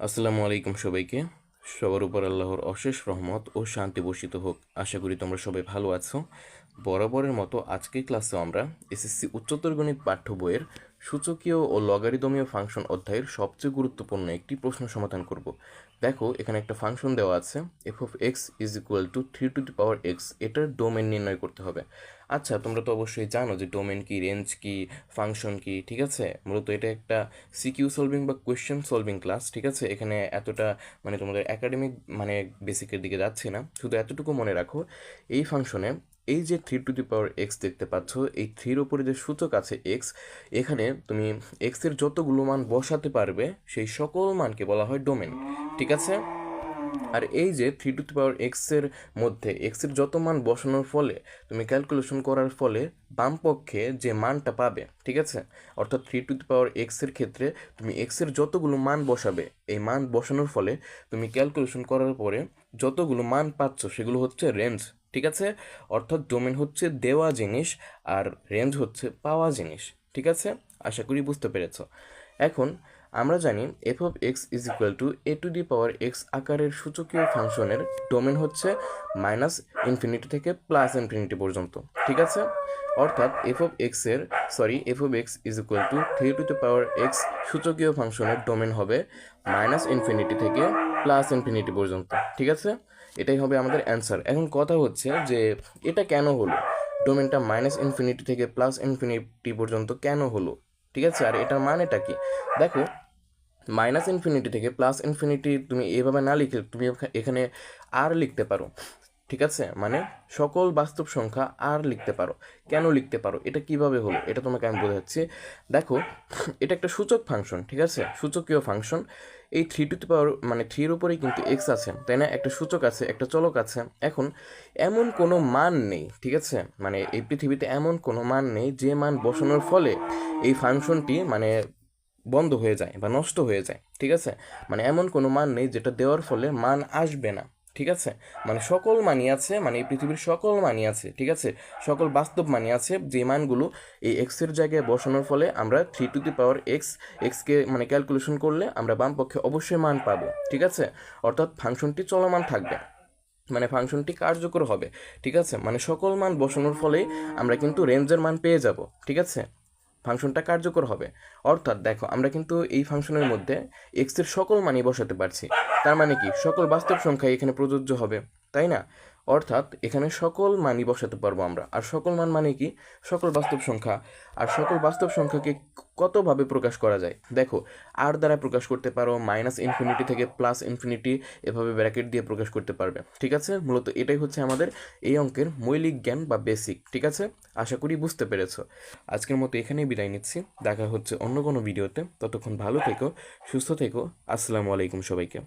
আসসালামু আলাইকুম সবাইকে। সবার উপর আল্লাহর অশেষ রহমত ও শান্তি বর্ষিত হোক। আশা করি তোমরা সবাই ভালো আছো। বরাবরের মতো আজকের ক্লাসে আমরা এসএসসি উচ্চতর গণিত পাঠ্য বইয়ের সূচকীয় ও লগারিদমীয় ফাংশন অধ্যায়ের সবচেয়ে গুরুত্বপূর্ণ একটি প্রশ্ন সমাধান করব। দেখো, এখানে একটা ফাংশন দেওয়া আছে, F of x is equal to 3 to the power x. এটার ডোমেন নির্ণয় করতে হবে। আচ্ছা, তোমরা তো অবশ্যই জানো যে ডোমেন কি, রেঞ্জ কি, ফাংশন কি। ঠিক আছে, মূলত এটা একটা সিকিউ সলভিং বা কোয়েশ্চেন সলভিং ক্লাস। ঠিক আছে, এখানে এতটা তোমাদের একাডেমিক বেসিকের দিকে যাচ্ছে না। শুধু এতটুকু মনে রাখো, এই ফাংশনে এই যে 3 টু দি পাওয়ার এক্স দেখতে পাচ্ছ, এই থ্রির ওপরে যে সূচক আছে এক্স, এখানে তুমি এক্সের যতগুলো মান বসাতে পারবে সেই সকল মানকে বলা হয় ডোমেন। ঠিক আছে, আর এই যে 3 টু দি পাওয়ার এক্সের মধ্যে এক্সের যত মান বসানোর ফলে তুমি ক্যালকুলেশন করার ফলে বাম পক্ষে যে মানটা পাবে, ঠিক আছে, অর্থাৎ 3 টু দি পাওয়ার এক্সের ক্ষেত্রে তুমি এক্সের যতগুলো মান বসাবে, এই মান বসানোর ফলে তুমি ক্যালকুলেশন করার পরে যতগুলো মান পাচ্ছ সেগুলো হচ্ছে রেঞ্জ। ঠিক আছে, অর্থাৎ ডোমেন হচ্ছে দেওয়া জিনিস আর রেঞ্জ হচ্ছে পাওয়া জিনিস। ঠিক আছে, আশা করি বুঝতে পেরেছ। এখন আমরা জানি F of x is equal to a two the power x আকারের সূচকীয় ফাংশনের ডোমেন হচ্ছে -ইনফিনিটি থেকে +ইনফিনিটি পর্যন্ত। ঠিক আছে, অর্থাৎ F of x is equal to 3 to the power x সূচকীয় ফাংশনের ডোমেন হবে -ইনফিনিটি থেকে +ইনফিনিটি পর্যন্ত। ঠিক আছে, এটাই হবে আমাদের অ্যান্সার। এখন কথা হচ্ছে যে এটা কেন হলো, ডোমেনটা -ইনফিনিটি থেকে +ইনফিনিটি পর্যন্ত কেন হলো? ঠিক আছে, আর এটার মানেটা কি? দেখো, -ইনফিনিটি থেকে +ইনফিনিটি তুমি এভাবে না লিখে তুমি এখানে আর লিখতে পারো। ঠিক আছে, মানে সকল বাস্তব সংখ্যা আর লিখতে পারো। কেন লিখতে পারো, এটা কিভাবে হলো এটা তোমাকে আমি বোঝাচ্ছি। দেখো, এটা একটা সূচক ফাংশন। ঠিক আছে, সূচকীয় ফাংশন। এই 3 টু দি পাওয়ার থ্রির উপরেই কিন্তু এক্স আছে, তাই না? একটা সূচক আছে, একটা চলক আছে। এখন এমন কোনো মান নেই, ঠিক আছে, এই পৃথিবীতে এমন কোনো মান নেই যে মান বসানোর ফলে এই ফাংশনটি বন্ধ হয়ে যায় বা নষ্ট হয়ে যায়। ঠিক আছে, এমন কোনো মান নেই যেটা দেওয়ার ফলে মান আসবে না। ঠিক আছে, সকল মানই আছে, এই পৃথিবীর সকল মানই আছে। ঠিক আছে, সকল বাস্তব মানই আছে যে মানগুলো এই এক্সের জায়গায় বসানোর ফলে আমরা 3 টু দি পাওয়ার এক্স এক্সকে ক্যালকুলেশন করলে আমরা বাম পক্ষে অবশ্যই মান পাবো। ঠিক আছে, অর্থাৎ ফাংশনটি চলমান থাকবে, ফাংশনটি কার্যকর হবে। ঠিক আছে, সকল মান বসানোর ফলে আমরা কিন্তু রেঞ্জের মান পেয়ে যাব। ঠিক আছে, ফাংশনটা কার্যকর হবে। অর্থাৎ দেখো, আমরা কিন্তু এই ফাংশনের মধ্যে এক্স এর সকল মানই বসাতে পারছি। তার মানে কি, সকল বাস্তব সংখ্যা এখানে প্রযোজ্য হবে, তাই না? অর্থাৎ এখানে সকল মানই বসাতে পারবো আমরা। আর সকল মান মানে কি? সকল বাস্তব সংখ্যা। আর সকল বাস্তব সংখ্যাকে কতভাবে প্রকাশ করা যায়? দেখো, আর দ্বারা প্রকাশ করতে পারো, -ইনফিনিটি থেকে +ইনফিনিটি, এভাবে ব্র্যাকেট দিয়ে প্রকাশ করতে পারবে। ঠিক আছে, মূলত এটাই হচ্ছে আমাদের এই অঙ্কের মৌলিক জ্ঞান বা বেসিক। ঠিক আছে, আশা করি বুঝতে পেরেছো। আজকের মতো এখানেই বিদায় নিচ্ছি, দেখা হচ্ছে অন্য কোনো ভিডিওতে। ততক্ষণ ভালো থেকো, সুস্থ থেকো। আসসালামু আলাইকুম সবাইকে।